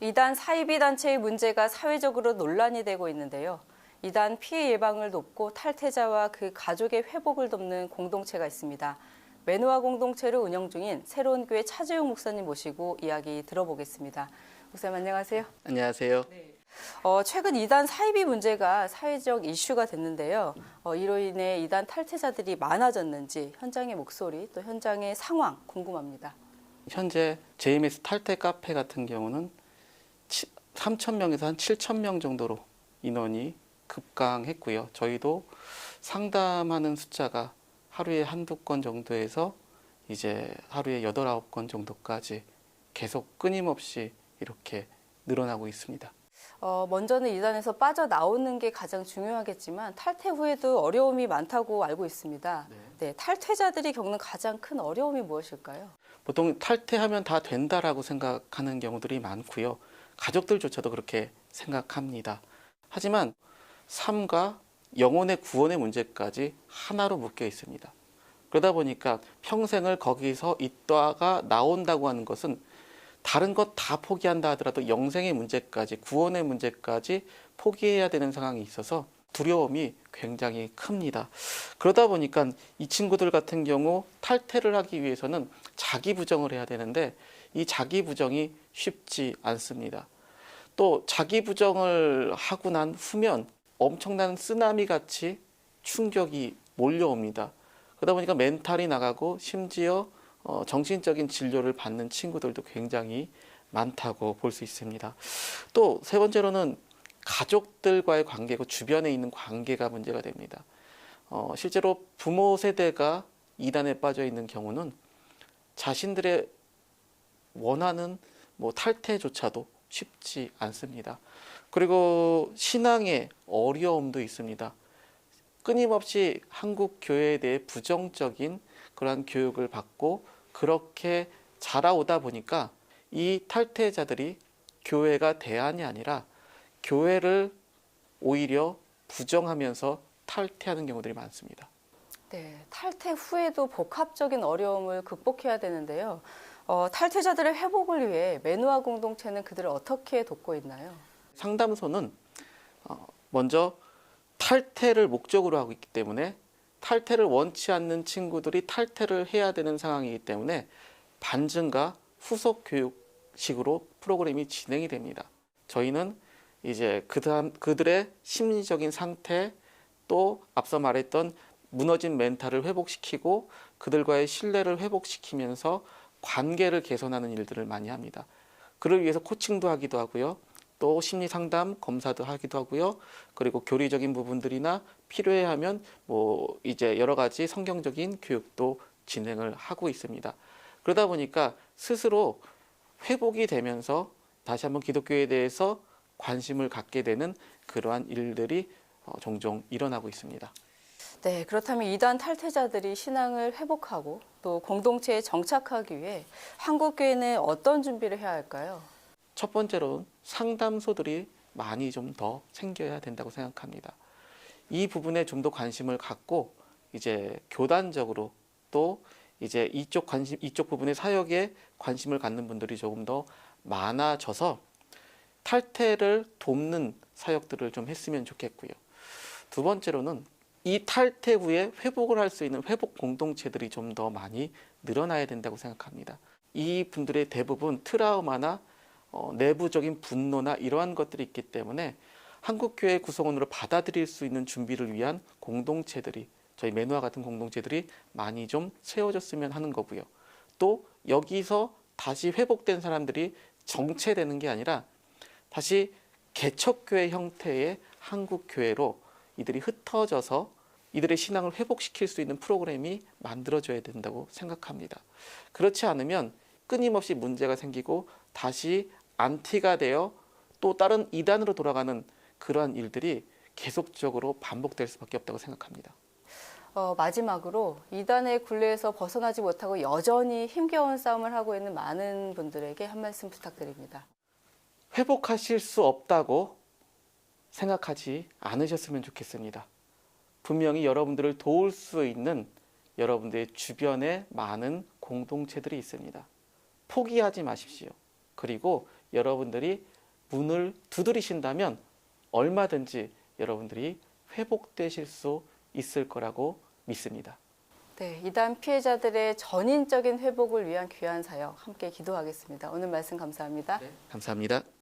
이단 사이비 단체의 문제가 사회적으로 논란이 되고 있는데요. 이단 피해 예방을 돕고 탈퇴자와 그 가족의 회복을 돕는 공동체가 있습니다. 매노아 공동체를 운영 중인 새로운 교회 차재용 목사님 모시고 이야기 들어보겠습니다. 목사님 안녕하세요. 안녕하세요. 최근 이단 사이비 문제가 사회적 이슈가 됐는데요. 이로 인해 이단 탈퇴자들이 많아졌는지 현장의 목소리 또 현장의 상황 궁금합니다. 현재 JMS 탈퇴 카페 같은 경우는 3,000명에서 한 7,000명 정도로 인원이 급강했고요. 저희도 상담하는 숫자가 하루에 한두 건 정도에서 이제 하루에 8, 9건 정도까지 계속 끊임없이 이렇게 늘어나고 있습니다. 먼저는 이단에서 빠져나오는 게 가장 중요하겠지만 탈퇴 후에도 어려움이 많다고 알고 있습니다. 네, 탈퇴자들이 겪는 가장 큰 어려움이 무엇일까요? 보통 탈퇴하면 다 된다라고 생각하는 경우들이 많고요. 가족들조차도 그렇게 생각합니다. 하지만 삶과 영혼의 구원의 문제까지 하나로 묶여 있습니다. 그러다 보니까 평생을 거기서 있다가 나온다고 하는 것은 다른 것 다 포기한다 하더라도 영생의 문제까지, 구원의 문제까지 포기해야 되는 상황이 있어서 두려움이 굉장히 큽니다. 그러다 보니까 이 친구들 같은 경우 탈퇴를 하기 위해서는 자기 부정을 해야 되는데 이 자기 부정이 쉽지 않습니다. 또 자기 부정을 하고 난 후면 엄청난 쓰나미 같이 충격이 몰려옵니다. 그러다 보니까 멘탈이 나가고 심지어 정신적인 진료를 받는 친구들도 굉장히 많다고 볼 수 있습니다. 또 세 번째로는 가족들과의 관계고 주변에 있는 관계가 문제가 됩니다. 실제로 부모 세대가 이단에 빠져 있는 경우는 자신들의 원하는 탈퇴조차도 쉽지 않습니다. 그리고 신앙의 어려움도 있습니다. 끊임없이 한국 교회에 대해 부정적인 그러한 교육을 받고 그렇게 자라오다 보니까 이 탈퇴자들이 교회가 대안이 아니라 교회를 오히려 부정하면서 탈퇴하는 경우들이 많습니다. 네, 탈퇴 후에도 복합적인 어려움을 극복해야 되는데요. 탈퇴자들의 회복을 위해 매노아 공동체는 그들을 어떻게 돕고 있나요? 상담소는 먼저 탈퇴를 목적으로 하고 있기 때문에 탈퇴를 원치 않는 친구들이 탈퇴를 해야 되는 상황이기 때문에 반증과 후속 교육식으로 프로그램이 진행이 됩니다. 저희는 이제 그들의 심리적인 상태 또 앞서 말했던 무너진 멘탈을 회복시키고 그들과의 신뢰를 회복시키면서 관계를 개선하는 일들을 많이 합니다. 그를 위해서 코칭도 하기도 하고요. 또 심리 상담 검사도 하기도 하고요. 그리고 교리적인 부분들이나 필요해하면 이제 여러 가지 성경적인 교육도 진행을 하고 있습니다. 그러다 보니까 스스로 회복이 되면서 다시 한번 기독교에 대해서 관심을 갖게 되는 그러한 일들이 종종 일어나고 있습니다. 네, 그렇다면 이단 탈퇴자들이 신앙을 회복하고 또 공동체에 정착하기 위해 한국교회는 어떤 준비를 해야 할까요? 첫 번째로는 상담소들이 많이 좀 더 생겨야 된다고 생각합니다. 이 부분에 좀 더 관심을 갖고 이제 교단적으로 또 이제 이쪽 부분의 사역에 관심을 갖는 분들이 조금 더 많아져서 탈퇴를 돕는 사역들을 좀 했으면 좋겠고요. 두 번째로는 이 탈퇴 후에 회복을 할 수 있는 회복 공동체들이 좀 더 많이 늘어나야 된다고 생각합니다. 이 분들의 대부분 트라우마나 내부적인 분노나 이러한 것들이 있기 때문에 한국교회 구성원으로 받아들일 수 있는 준비를 위한 공동체들이 저희 매노아 같은 공동체들이 많이 좀 세워졌으면 하는 거고요. 또 여기서 다시 회복된 사람들이 정체되는 게 아니라 다시 개척교회 형태의 한국교회로 이들이 흩어져서 이들의 신앙을 회복시킬 수 있는 프로그램이 만들어져야 된다고 생각합니다. 그렇지 않으면 끊임없이 문제가 생기고 다시 안티가 되어 또 다른 이단으로 돌아가는 그러한 일들이 계속적으로 반복될 수밖에 없다고 생각합니다. 마지막으로 이단의 굴레에서 벗어나지 못하고 여전히 힘겨운 싸움을 하고 있는 많은 분들에게 한 말씀 부탁드립니다. 회복하실 수 없다고 생각하지 않으셨으면 좋겠습니다. 분명히 여러분들을 도울 수 있는 여러분들의 주변에 많은 공동체들이 있습니다. 포기하지 마십시오. 그리고 여러분들이 문을 두드리신다면 얼마든지 여러분들이 회복되실 수 있을 거라고 믿습니다. 네, 이단 피해자들의 전인적인 회복을 위한 귀한 사역 함께 기도하겠습니다. 오늘 말씀 감사합니다. 감사합니다.